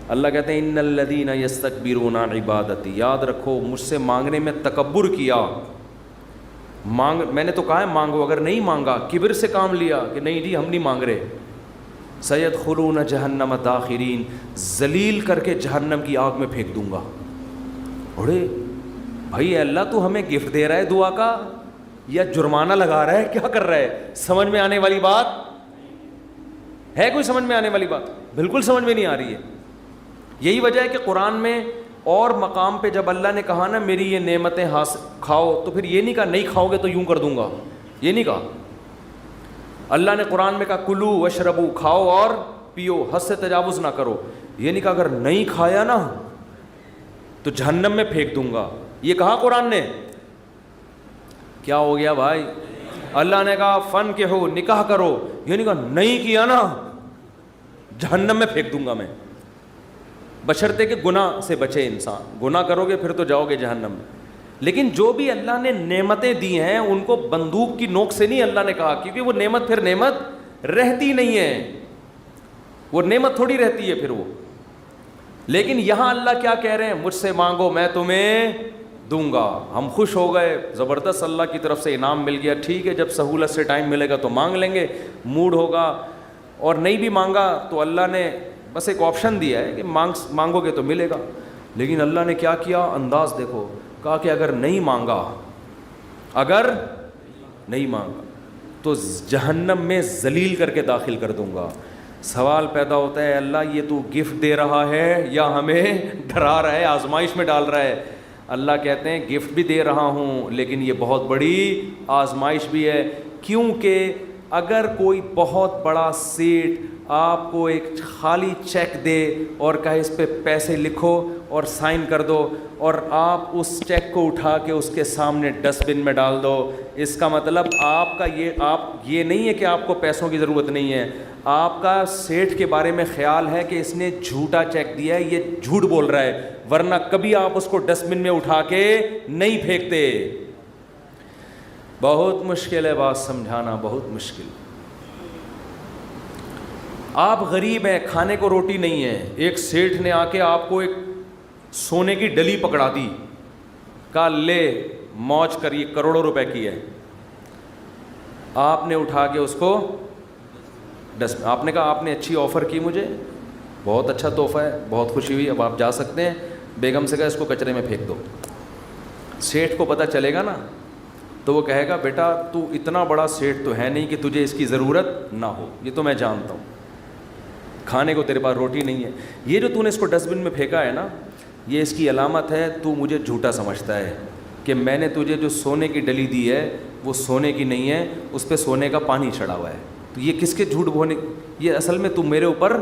اللہ کہتے ہیں ان الذین یستکبرون عن عبادتی, یاد رکھو مجھ سے مانگنے میں تکبر کیا. میں نے تو کہا ہے مانگو, اگر نہیں مانگا کبر سے کام لیا کہ نہیں جی ہم نہیں مانگ رہے, سیدخلون جہنم داخرین, ذلیل کر کے جہنم کی آگ میں پھینک دوں گا. اڑے بھائی اللہ تو ہمیں گفٹ دے رہا ہے دعا کا یا جرمانہ لگا رہا ہے, کیا کر رہا ہے؟ سمجھ میں آنے والی بات ہے, کوئی سمجھ میں آنے والی بات بالکل سمجھ میں نہیں آ رہی ہے. یہی وجہ ہے کہ قرآن میں اور مقام پہ جب اللہ نے کہا نا میری یہ نعمتیں کھاؤ, تو پھر یہ نہیں کہا نہیں کھاؤ گے تو یوں کر دوں گا, یہ نہیں کہا. اللہ نے قرآن میں کہا کلو وشربو, کھاؤ اور پیو, حد سے تجاوز نہ کرو. یہ نہیں کہا اگر نہیں کھایا نا تو جہنم میں پھینک دوں گا, یہ کہا قرآن نے. کیا ہو گیا بھائی؟ اللہ نے کہا فن کے ہو, نکاح کرو, یہ نہیں کہا نہیں کیا نا جہنم میں پھینک دوں گا میں. بشرطے کہ گناہ سے بچے انسان, گناہ کرو گے پھر تو جاؤ گے جہنم میں. لیکن جو بھی اللہ نے نعمتیں دی ہیں ان کو بندوق کی نوک سے نہیں اللہ نے کہا, کیونکہ وہ نعمت پھر نعمت رہتی نہیں ہے. وہ نعمت تھوڑی رہتی ہے پھر وہ. لیکن یہاں اللہ کیا کہہ رہے ہیں, مجھ سے مانگو میں تمہیں دوں گا. ہم خوش ہو گئے, زبردست, اللہ کی طرف سے انعام مل گیا. ٹھیک ہے, جب سہولت سے ٹائم ملے گا تو مانگ لیں گے, موڈ ہوگا. اور نہیں بھی مانگا تو اللہ نے بس ایک آپشن دیا ہے کہ مانگو گے تو ملے گا. لیکن اللہ نے کیا کیا, انداز دیکھو, کہا کہ اگر نہیں مانگا تو جہنم میں ذلیل کر کے داخل کر دوں گا. سوال پیدا ہوتا ہے, اللہ یہ تو گفٹ دے رہا ہے یا ہمیں ڈرا رہا ہے, آزمائش میں ڈال رہا ہے؟ اللہ کہتے ہیں گفٹ بھی دے رہا ہوں, لیکن یہ بہت بڑی آزمائش بھی ہے. کیونکہ اگر کوئی بہت بڑا سیٹ آپ کو ایک خالی چیک دے اور کہے اس پہ پیسے لکھو اور سائن کر دو, اور آپ اس چیک کو اٹھا کے اس کے سامنے ڈسٹ بن میں ڈال دو, اس کا مطلب آپ یہ نہیں ہے کہ آپ کو پیسوں کی ضرورت نہیں ہے. آپ کا سیٹ کے بارے میں خیال ہے کہ اس نے جھوٹا چیک دیا ہے, یہ جھوٹ بول رہا ہے, ورنہ کبھی آپ اس کو ڈسٹ بن میں اٹھا کے نہیں پھینکتے. بہت مشکل ہے بات سمجھانا, بہت مشکل. آپ غریب ہیں, کھانے کو روٹی نہیں ہے, ایک سیٹھ نے آ کے آپ کو ایک سونے کی ڈلی پکڑا دی, کہا لے موج کر, یہ کروڑوں روپے کی ہے. آپ نے اٹھا کے اس کو آپ نے کہا آپ نے اچھی آفر کی مجھے, بہت اچھا تحفہ ہے, بہت خوشی ہوئی, اب آپ جا سکتے ہیں. بیگم سے کہا اس کو کچرے میں پھینک دو. سیٹھ کو پتہ چلے گا نا تو وہ کہے گا بیٹا تو اتنا بڑا سیٹ تو ہے نہیں کہ تجھے اس کی ضرورت نہ ہو, یہ تو میں جانتا ہوں, کھانے کو تیرے پاس روٹی نہیں ہے, یہ جو تو نے اس کو ڈسٹ بن میں پھینکا ہے نا, یہ اس کی علامت ہے تو مجھے جھوٹا سمجھتا ہے کہ میں نے تجھے جو سونے کی ڈلی دی ہے وہ سونے کی نہیں ہے, اس پہ سونے کا پانی چڑھا ہوا ہے. تو یہ کس کے جھوٹ بولنے, یہ اصل میں تم میرے اوپر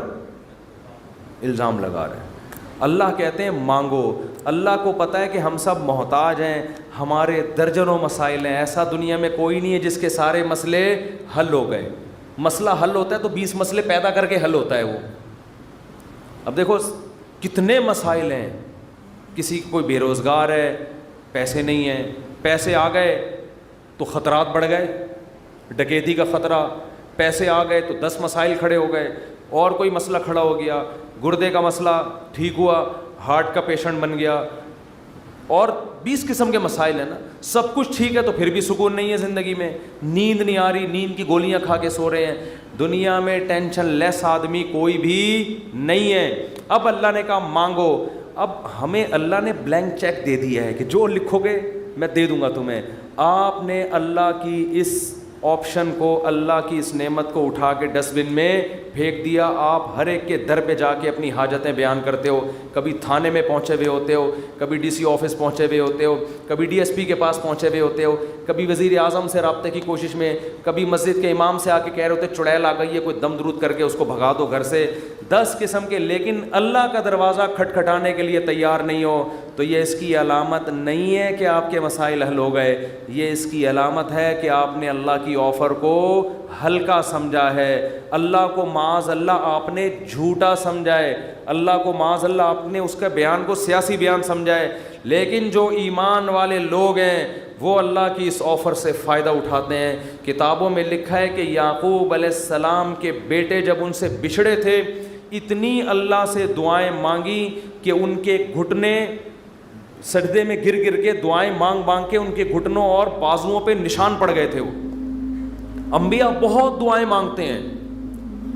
الزام لگا رہے ہیں. اللہ کہتے ہیں مانگو. اللہ کو پتہ ہے کہ ہم سب محتاج ہیں, ہمارے درجنوں مسائل ہیں, ایسا دنیا میں کوئی نہیں ہے جس کے سارے مسئلے حل ہو گئے. مسئلہ حل ہوتا ہے تو 20 مسئلے پیدا کر کے حل ہوتا ہے وہ. اب دیکھو کتنے مسائل ہیں, کسی کوئی بے روزگار ہے, پیسے نہیں ہیں, پیسے آ گئے تو خطرات بڑھ گئے, ڈکیتی کا خطرہ, پیسے آ گئے تو 10 مسائل کھڑے ہو گئے, اور کوئی مسئلہ کھڑا ہو گیا, گردے کا مسئلہ ٹھیک ہوا, ہارٹ کا پیشنٹ بن گیا, اور 20 قسم کے مسائل ہیں نا. سب کچھ ٹھیک ہے تو پھر بھی سکون نہیں ہے زندگی میں, نیند نہیں آ رہی, نیند کی گولیاں کھا کے سو رہے ہیں. دنیا میں ٹینشن لیس آدمی کوئی بھی نہیں ہے. اب اللہ نے کہا مانگو. اب ہمیں اللہ نے بلینک چیک دے دیا ہے کہ جو لکھو گے میں دے دوں گا تمہیں. آپ نے اللہ کی اس آپشن کو, اللہ کی اس نعمت کو اٹھا کے ڈسٹ بن میں پھینک دیا. آپ ہر ایک کے در پہ جا کے اپنی حاجتیں بیان کرتے ہو, کبھی تھانے میں پہنچے ہوئے ہوتے ہو, کبھی ڈی سی آفس پہنچے ہوئے ہوتے ہو, کبھی ڈی ایس پی کے پاس پہنچے ہوئے ہوتے ہو, کبھی وزیر اعظم سے رابطے کی کوشش میں, کبھی مسجد کے امام سے آ کے کہہ رہے ہوتے چڑیل آ گئی ہے, کوئی دم درود کر کے اس کو بھگا دو گھر سے, 10 قسم کے. لیکن اللہ کا دروازہ کھٹکھٹانے کے لیے تیار نہیں ہو تو یہ اس کی علامت نہیں ہے کہ آپ کے مسائل حل ہو گئے, یہ اس کی علامت ہے کہ آپ نے اللہ کی آفر کو ہلکا سمجھا ہے, اللہ کو معاذ اللہ آپ نے جھوٹا سمجھا ہے, اللہ کو معاذ اللہ آپ نے اس کا بیان کو سیاسی بیان سمجھا ہے. لیکن جو ایمان والے لوگ ہیں وہ اللہ کی اس آفر سے فائدہ اٹھاتے ہیں. کتابوں میں لکھا ہے کہ یعقوب علیہ السلام کے بیٹے جب ان سے بچھڑے تھے, اتنی اللہ سے دعائیں مانگی کہ ان کے گھٹنے سجدے میں گر گر کے دعائیں مانگ مانگ کے ان کے گھٹنوں اور بازوؤں پہ نشان پڑ گئے تھے. وہ انبیاء بہت دعائیں مانگتے ہیں,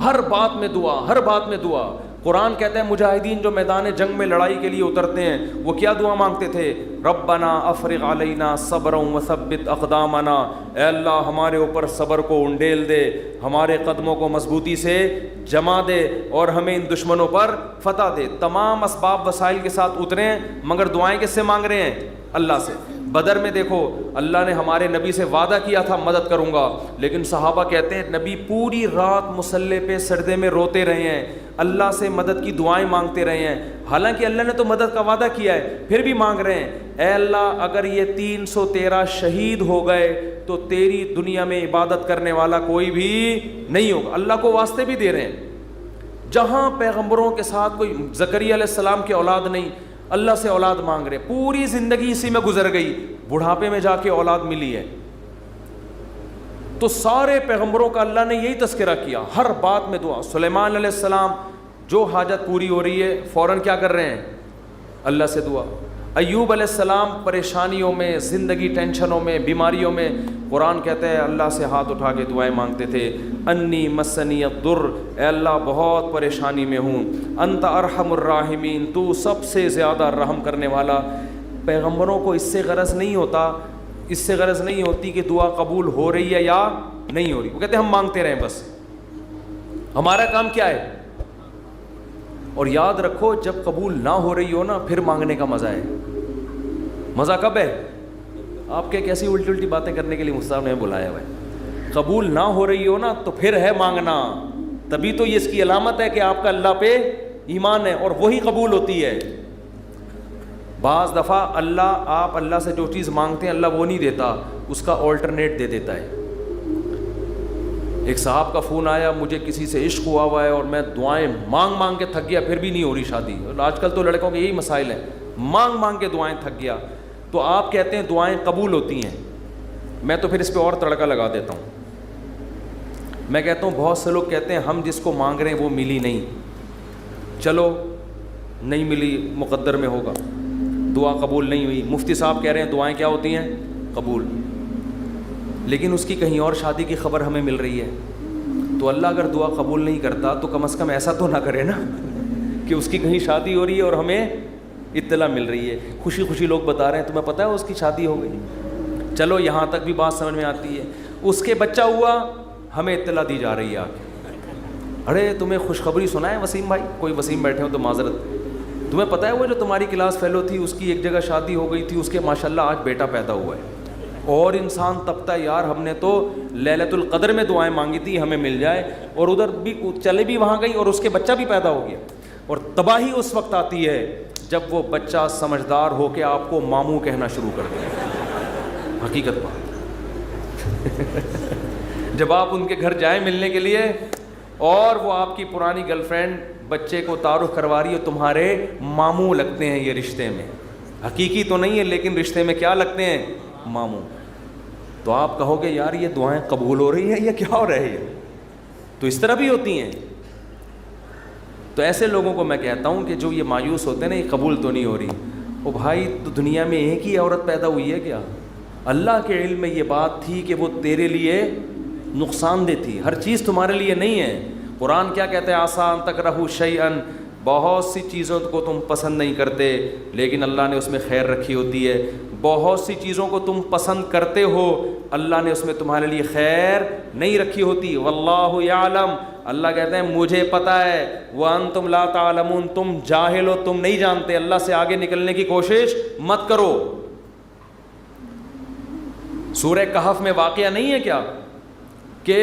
ہر بات میں دعا, ہر بات میں دعا. قرآن کہتا ہے مجاہدین جو میدان جنگ میں لڑائی کے لیے اترتے ہیں وہ کیا دعا مانگتے تھے؟ ربنا افرغ علینا صبرا وثبت اقدامنا, اے اللہ ہمارے اوپر صبر کو انڈیل دے, ہمارے قدموں کو مضبوطی سے جما دے اور ہمیں ان دشمنوں پر فتح دے. تمام اسباب وسائل کے ساتھ اترے ہیں, مگر دعائیں کس سے مانگ رہے ہیں؟ اللہ سے. بدر میں دیکھو اللہ نے ہمارے نبی سے وعدہ کیا تھا مدد کروں گا, لیکن صحابہ کہتے ہیں نبی پوری رات مصلے پہ سجدے میں روتے رہے ہیں, اللہ سے مدد کی دعائیں مانگتے رہے ہیں, حالانکہ اللہ نے تو مدد کا وعدہ کیا ہے, پھر بھی مانگ رہے ہیں اے اللہ اگر یہ 313 شہید ہو گئے تو تیری دنیا میں عبادت کرنے والا کوئی بھی نہیں ہوگا. اللہ کو واسطے بھی دے رہے ہیں. جہاں پیغمبروں کے ساتھ کوئی, زکریا علیہ السلام کی اولاد نہیں, اللہ سے اولاد مانگ رہے, پوری زندگی اسی میں گزر گئی, بڑھاپے میں جا کے اولاد ملی ہے. تو سارے پیغمبروں کا اللہ نے یہی تذکرہ کیا، ہر بات میں دعا. سلیمان علیہ السلام جو حاجت پوری ہو رہی ہے فوراً کیا کر رہے ہیں؟ اللہ سے دعا. ایوب علیہ السلام پریشانیوں میں، زندگی ٹینشنوں میں، بیماریوں میں، قرآن کہتا ہے اللہ سے ہاتھ اٹھا کے دعائیں مانگتے تھے. انی مسنی الضر، اے اللہ بہت پریشانی میں ہوں. انت ارحم الراحمین، تو سب سے زیادہ رحم کرنے والا. پیغمبروں کو اس سے غرض نہیں ہوتا، اس سے غرض نہیں ہوتی کہ دعا قبول ہو رہی ہے یا نہیں ہو رہی. وہ کہتے ہیں ہم مانگتے رہیں بس، ہمارا کام کیا ہے. اور یاد رکھو جب قبول نہ ہو رہی ہو نا پھر مانگنے کا مزہ ہے. مزہ کب ہے؟ آپ کے کیسی الٹی الٹی باتیں کرنے کے لیے مصطفیٰ نے بلایا ہوا ہے. قبول نہ ہو رہی ہو نا تو پھر ہے مانگنا. تبھی تو یہ اس کی علامت ہے کہ آپ کا اللہ پہ ایمان ہے اور وہی قبول ہوتی ہے. بعض دفعہ آپ اللہ سے جو چیز مانگتے ہیں اللہ وہ نہیں دیتا، اس کا آلٹرنیٹ دے دیتا ہے. ایک صاحب کا فون آیا، مجھے کسی سے عشق ہوا ہے اور میں دعائیں مانگ مانگ کے تھک گیا، پھر بھی نہیں ہو رہی شادی. آج کل تو لڑکوں کے یہی مسائل ہیں، مانگ مانگ کے دعائیں تھک گیا. تو آپ کہتے ہیں دعائیں قبول ہوتی ہیں، میں تو پھر اس پہ اور تڑکا لگا دیتا ہوں. میں کہتا ہوں بہت سے لوگ کہتے ہیں ہم جس کو مانگ رہے ہیں وہ ملی نہیں. چلو نہیں ملی، مقدر میں ہوگا، دعا قبول نہیں ہوئی. مفتی صاحب کہہ رہے ہیں دعائیں کیا ہوتی ہیں؟ قبول. لیکن اس کی کہیں اور شادی کی خبر ہمیں مل رہی ہے. تو اللہ اگر دعا قبول نہیں کرتا تو کم از کم ایسا تو نہ کرے نا کہ اس کی کہیں شادی ہو رہی ہے اور ہمیں اطلاع مل رہی ہے. خوشی خوشی لوگ بتا رہے ہیں تمہیں پتہ ہے اس کی شادی ہو گئی. چلو یہاں تک بھی بات سمجھ میں آتی ہے. اس کے بچہ ہوا، ہمیں اطلاع دی جا رہی ہے آ کے، ارے تمہیں خوشخبری سنا ہے وسیم بھائی؟ کوئی وسیم بیٹھے ہو تو معذرت. تمہیں پتہ ہے وہ جو تمہاری کلاس فیلو تھی اس کی ایک جگہ شادی ہو گئی تھی، اس کے ماشاءاللہ آج بیٹا پیدا ہوا ہے. اور انسان تبتا یار ہم نے تو لیلۃ القدر میں دعائیں مانگی تھی ہمیں مل جائے، اور ادھر بھی چلے بھی وہاں گئی اور اس کے بچہ بھی پیدا ہو گیا. اور تباہی اس وقت آتی ہے جب وہ بچہ سمجھدار ہو کے آپ کو ماموں کہنا شروع کر دے. حقیقت بات جب آپ ان کے گھر جائیں ملنے کے لیے اور وہ آپ کی پرانی گرل فرینڈ بچے کو تعارف کروا رہی ہے، تمہارے ماموں لگتے ہیں یہ رشتے میں. حقیقی تو نہیں ہے لیکن رشتے میں کیا لگتے ہیں؟ ماموں. تو آپ کہو گے یار یہ دعائیں قبول ہو رہی ہیں یا کیا ہو رہا ہے؟ تو اس طرح بھی ہوتی ہیں. تو ایسے لوگوں کو میں کہتا ہوں کہ جو یہ مایوس ہوتے ہیں نا یہ قبول تو نہیں ہو رہی. او بھائی تو دنیا میں ایک ہی عورت پیدا ہوئی ہے کیا؟ اللہ کے علم میں یہ بات تھی کہ وہ تیرے لیے نقصان دہ تھی، ہر چیز تمہارے لیے نہیں ہے. قرآن کیا کہتا ہے؟ آسان تکرہوا شیئا، بہت سی چیزوں کو تم پسند نہیں کرتے لیکن اللہ نے اس میں خیر رکھی ہوتی ہے. بہت سی چیزوں کو تم پسند کرتے ہو اللہ نے اس میں تمہارے لیے خیر نہیں رکھی ہوتی. واللہ یعلم، اللہ کہتے ہیں مجھے پتہ ہے. وانتم لا تعلمون، تم جاہل ہو، تم نہیں جانتے. اللہ سے آگے نکلنے کی کوشش مت کرو. سورہ کہف میں واقعہ نہیں ہے کیا کہ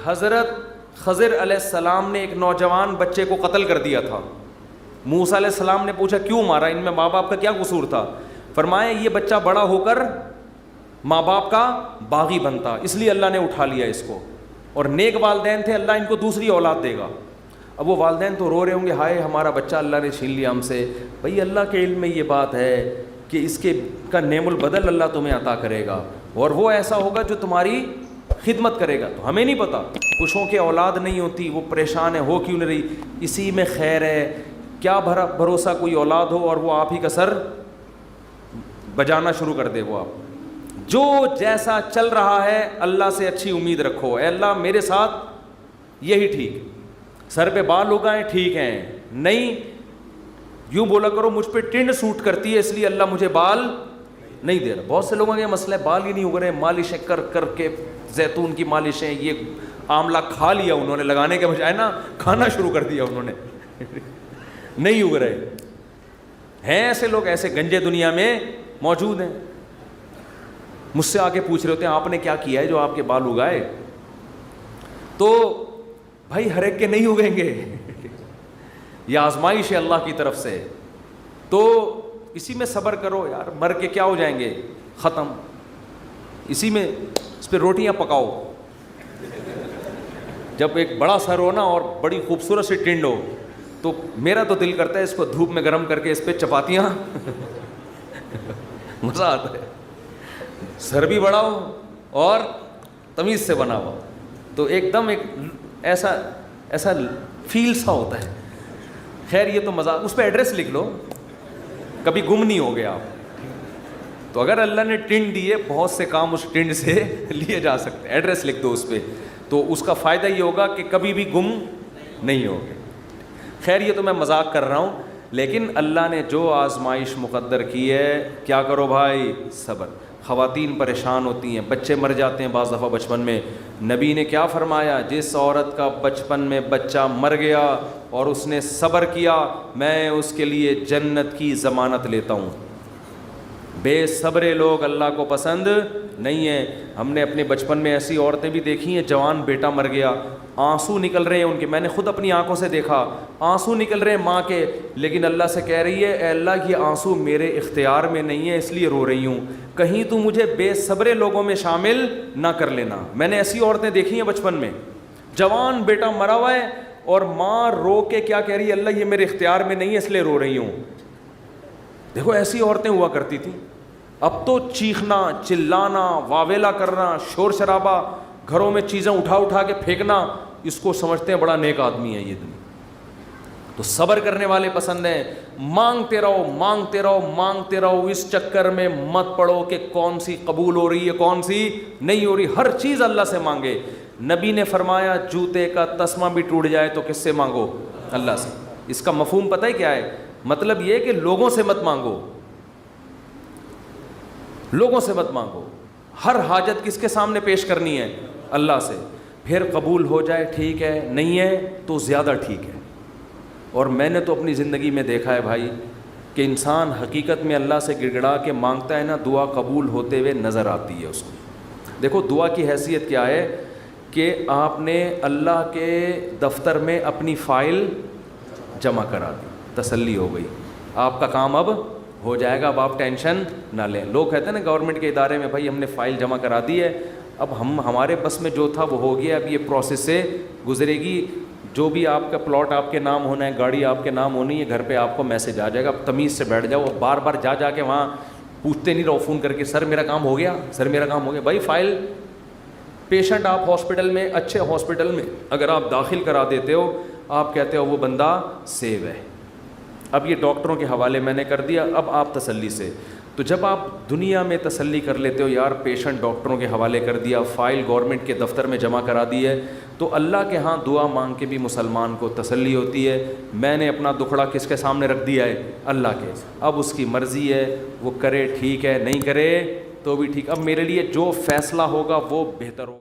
حضرت خضر علیہ السلام نے ایک نوجوان بچے کو قتل کر دیا تھا. موسیٰ علیہ السلام نے پوچھا کیوں مارا، ان میں ماں باپ کا کیا قصور تھا؟ فرمایا یہ بچہ بڑا ہو کر ماں باپ کا باغی بنتا، اس لیے اللہ نے اٹھا لیا اس کو. اور نیک والدین تھے، اللہ ان کو دوسری اولاد دے گا. اب وہ والدین تو رو رہے ہوں گے ہائے ہمارا بچہ اللہ نے چھین لیا ہم سے. بھئی اللہ کے علم میں یہ بات ہے کہ اس کے کا نعم البدل اللہ تمہیں عطا کرے گا اور وہ ایسا ہوگا جو تمہاری خدمت کرے گا. تو ہمیں نہیں پتہ، کچھوں کے اولاد نہیں ہوتی وہ پریشان ہے ہو کیوں نہیں رہی، اسی میں خیر ہے. کیا بھروسہ کوئی اولاد ہو اور وہ آپ ہی کا سر بجانا شروع کر دے. وہ آپ جو جیسا چل رہا ہے اللہ سے اچھی امید رکھو. اے اللہ میرے ساتھ یہی ٹھیک، سر پہ بال اگائیں ٹھیک ہیں، نہیں یوں بولا کرو مجھ پہ ٹنڈ سوٹ کرتی ہے اس لیے اللہ مجھے بال نہیں دے رہا. بہت سے لوگوں کا یہ مسئلہ ہے بال ہی نہیں اگ رہے، مالشیں کر کر کے زیتون کی مالشیں، یہ آملہ کھا لیا انہوں نے، لگانے کے بجائے نا کھانا شروع کر دیا انہوں نے نہیں اگ رہے ہیں. ایسے لوگ ایسے گنجے دنیا میں موجود ہیں. مجھ سے آگے پوچھ رہے ہوتے ہیں آپ نے کیا کیا ہے جو آپ کے بال اگائے؟ تو بھائی ہر ایک کے نہیں اگیں گے یہ آزمائش ہے اللہ کی طرف سے. تو اسی میں صبر کرو یار، مر کے کیا ہو جائیں گے، ختم. اسی میں اس پہ روٹیاں پکاؤ. جب ایک بڑا سر ہو نا اور بڑی خوبصورت سی ٹنڈ ہو تو میرا تو دل کرتا ہے اس کو دھوپ میں گرم کر کے اس پہ چپاتیاں مزہ آتا ہے. سر بھی بڑا ہو اور تمیز سے بنا ہوا, تو ایک دم ایک ایسا فیل سا ہوتا ہے. خیر یہ تو مزاق, اس پہ ایڈریس لکھ لو, کبھی گم نہیں ہو گیا آپ. تو اگر اللہ نے ٹنڈ دی ہے, بہت سے کام اس ٹنڈ سے لیے جا سکتے ہیں, ایڈریس لکھ دو اس پہ, تو اس کا فائدہ یہ ہوگا کہ کبھی بھی گم نہیں ہوگے. خیر یہ تو میں مذاق کر رہا ہوں, لیکن اللہ نے جو آزمائش مقدر کی ہے, کیا کرو بھائی, صبر. خواتین پریشان ہوتی ہیں, بچے مر جاتے ہیں بعض دفعہ بچپن میں. نبی نے کیا فرمایا, جس عورت کا بچپن میں بچہ مر گیا اور اس نے صبر کیا, میں اس کے لیے جنت کی ضمانت لیتا ہوں. بے صبرے لوگ اللہ کو پسند نہیں ہیں. ہم نے اپنے بچپن میں ایسی عورتیں بھی دیکھی ہیں, جوان بیٹا مر گیا, آنسو نکل رہے ہیں ان کے, میں نے خود اپنی آنکھوں سے دیکھا, آنسو نکل رہے ہیں ماں کے, لیکن اللہ سے کہہ رہی ہے, اے اللہ یہ آنسو میرے اختیار میں نہیں ہے, اس لیے رو رہی ہوں, کہیں تو مجھے بے صبرے لوگوں میں شامل نہ کر لینا. میں نے ایسی عورتیں دیکھی ہیں بچپن میں, جوان بیٹا مرا ہوا ہے اور ماں رو کے کیا کہہ رہی ہے, اللہ یہ میرے اختیار میں نہیں ہے اس لیے رو رہی ہوں. دیکھو ایسی عورتیں ہوا کرتی تھیں. اب تو چیخنا, چلانا, واویلا کرنا, شور شرابہ, گھروں میں چیزیں اٹھا کے پھینکنا, اس کو سمجھتے ہیں بڑا نیک آدمی ہے یہ دنیا. تو صبر کرنے والے پسند ہیں. مانگتے رہو, مانگتے رہو, مانگتے رہو, اس چکر میں مت پڑو کہ کون سی قبول ہو رہی ہے کون سی نہیں ہو رہی. ہر چیز اللہ سے مانگے. نبی نے فرمایا جوتے کا تسمہ بھی ٹوٹ جائے تو کس سے مانگو, اللہ سے. اس کا مفہوم پتہ ہے کیا ہے, مطلب یہ کہ لوگوں سے مت مانگو, لوگوں سے مت مانگو. ہر حاجت کس کے سامنے پیش کرنی ہے, اللہ سے. پھر قبول ہو جائے ٹھیک ہے, نہیں ہے تو زیادہ ٹھیک ہے. اور میں نے تو اپنی زندگی میں دیکھا ہے بھائی کہ انسان حقیقت میں اللہ سے گڑ گڑا کے مانگتا ہے نا, دعا قبول ہوتے ہوئے نظر آتی ہے اس کو. دیکھو دعا کی حیثیت کیا ہے کہ آپ نے اللہ کے دفتر میں اپنی فائل جمع کرا دی, تسلی ہو گئی, آپ کا کام اب ہو جائے گا, اب آپ ٹینشن نہ لیں. لوگ کہتے ہیں نا گورنمنٹ کے ادارے میں, بھائی ہم نے فائل جمع کرا دی ہے, اب ہمارے بس میں جو تھا وہ ہو گیا, اب یہ پروسیس سے گزرے گی, جو بھی آپ کا پلاٹ آپ کے نام ہونا ہے, گاڑی آپ کے نام ہونی ہے, گھر پہ آپ کو میسج آ جائے گا. اب تمیز سے بیٹھ جاؤ, بار بار جا کے وہاں پوچھتے نہیں رہو فون کر کے, سر میرا کام ہو گیا, سر میرا کام ہو گیا. بھائی فائل, پیشنٹ آپ ہاسپٹل میں, اچھے ہاسپٹل میں اگر آپ داخل کرا دیتے ہو, آپ کہتے ہو وہ بندہ سیو ہے, اب یہ ڈاکٹروں کے حوالے میں نے کر دیا, اب آپ تسلی سے. تو جب آپ دنیا میں تسلی کر لیتے ہو یار پیشنٹ ڈاکٹروں کے حوالے کر دیا, فائل گورنمنٹ کے دفتر میں جمع کرا دی ہے, تو اللہ کے ہاں دعا مانگ کے بھی مسلمان کو تسلی ہوتی ہے. میں نے اپنا دکھڑا کس کے سامنے رکھ دیا ہے, اللہ کے. اب اس کی مرضی ہے, وہ کرے ٹھیک ہے, نہیں کرے تو بھی ٹھیک. اب میرے لیے جو فیصلہ ہوگا وہ بہتر ہوگا.